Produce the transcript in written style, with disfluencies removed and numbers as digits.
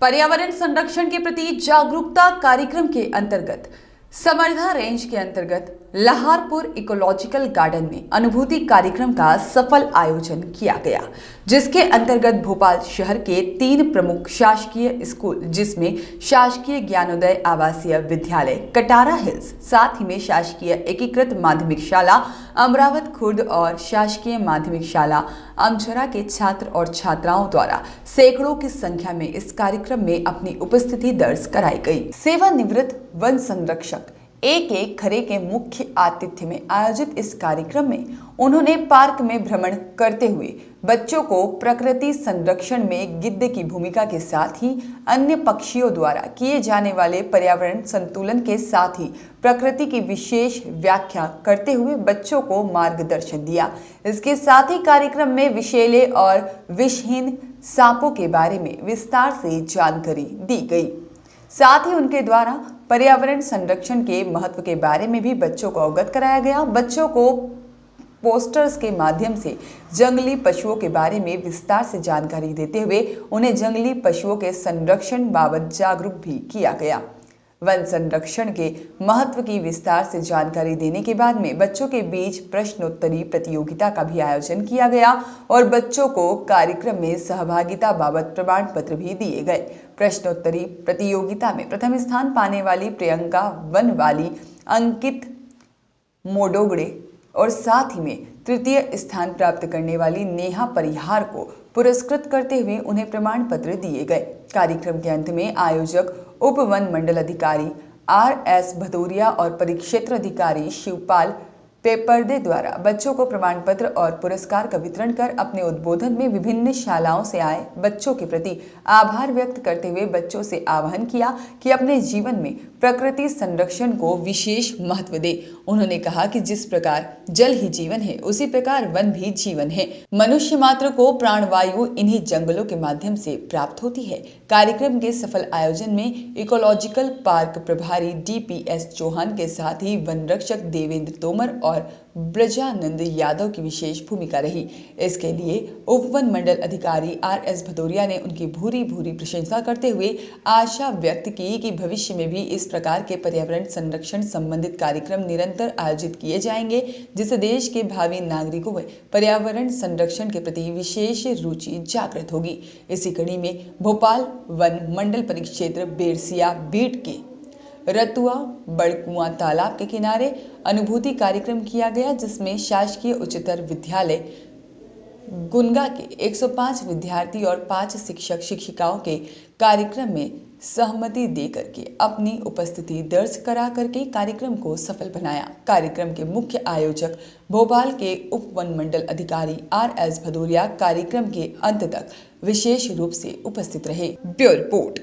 पर्यावरण संरक्षण के प्रति जागरूकता कार्यक्रम के अंतर्गत समर्धा रेंज के अंतर्गत लहारपुर इकोलॉजिकल गार्डन में अनुभूति कार्यक्रम का सफल आयोजन किया गया, जिसके अंतर्गत भोपाल शहर के 3 प्रमुख शासकीय स्कूल जिसमें शासकीय ज्ञानोदय आवासीय विद्यालय कटारा हिल्स, साथ ही में शासकीय एकीकृत माध्यमिक शाला अमरावत खुर्द और शासकीय माध्यमिक शाला अमझरा के छात्र और छात्राओं द्वारा सैकड़ों की संख्या में इस कार्यक्रम में अपनी उपस्थिति दर्ज कराई गई। सेवानिवृत्त वन संरक्षक एक खरे के मुख्य आतिथ्य में आयोजित इस कार्यक्रम में उन्होंने पार्क में भ्रमण करते हुए बच्चों को प्रकृति संरक्षण में गिद्ध की भूमिका के साथ ही अन्य पक्षियों द्वारा किए जाने वाले पर्यावरण संतुलन के साथ ही प्रकृति की विशेष व्याख्या करते हुए बच्चों को मार्गदर्शन दिया। इसके साथ ही कार्यक्रम में विषैले और विषहीन सांपों के बारे में विस्तार से जानकारी दी गई। साथ ही उनके द्वारा पर्यावरण संरक्षण के महत्व के बारे में भी बच्चों को अवगत कराया गया। बच्चों को पोस्टर्स के माध्यम से जंगली पशुओं के बारे में विस्तार से जानकारी देते हुए उन्हें जंगली पशुओं के संरक्षण बाबत जागरूक भी किया गया। वन संरक्षण के महत्व की विस्तार से जानकारी देने के बाद में बच्चों के बीच प्रश्नोत्तरी प्रतियोगिता का भी आयोजन किया गया और बच्चों को कार्यक्रम में सहभागिता बाबत प्रमाण पत्र भी दिए गए। प्रश्नोत्तरी प्रतियोगिता में प्रथम स्थान पाने वाली प्रियंका वनवाली, अंकित मोडोगड़े और साथ ही में तृतीय स्थान प्राप्त करने वाली नेहा परिहार को पुरस्कृत करते हुए उन्हें प्रमाण पत्र दिए गए। कार्यक्रम के अंत में आयोजक उप वन मंडल अधिकारी RS भदौरिया और परिक्षेत्र अधिकारी शिवपाल पेपर्दे द्वारा बच्चों को प्रमाण पत्र और पुरस्कार का वितरण कर अपने उद्बोधन में विभिन्न शालाओं से आए बच्चों के प्रति आभार व्यक्त करते हुए बच्चों से आह्वान किया कि अपने जीवन में प्रकृति संरक्षण को विशेष महत्व दे। उन्होंने कहा कि जिस प्रकार जल ही जीवन है उसी प्रकार वन भी जीवन है। मनुष्य मात्र को प्राणवायु इन्हीं जंगलों के माध्यम से प्राप्त होती है। कार्यक्रम के सफल आयोजन में इकोलॉजिकल पार्क प्रभारी DPS चौहान के साथ ही वन रक्षक देवेंद्र तोमर और ब्रजानंद यादव की विशेष भूमिका रही। इसके लिए उप वन मंडल अधिकारी RS भदौरिया ने उनकी भूरी प्रशंसा करते हुए आशा व्यक्त की कि भविष्य में भी इस प्रकार के पर्यावरण संरक्षण संबंधित कार्यक्रम निरंतर आयोजित किए जाएंगे, जिससे देश के भावी नागरिकों में पर्यावरण संरक्षण के प्रति विशेष रुचि जागृत होगी। इसी कड़ी में भोपाल वन मंडल परिक्षेत्र बेरसिया बीट के रतुआ बड़कुआं तालाब के किनारे अनुभूति कार्यक्रम किया गया, जिसमें शासकीय उच्चतर विद्यालय गुनगा के 105 विद्यार्थी और 5 शिक्षक शिक्षिकाओं के कार्यक्रम में सहमति देकर के अपनी उपस्थिति दर्ज करा करके कार्यक्रम को सफल बनाया। कार्यक्रम के मुख्य आयोजक भोपाल के उप वन मंडल अधिकारी RS भदौरिया कार्यक्रम के अंत तक विशेष रूप से उपस्थित रहे। Bureau report.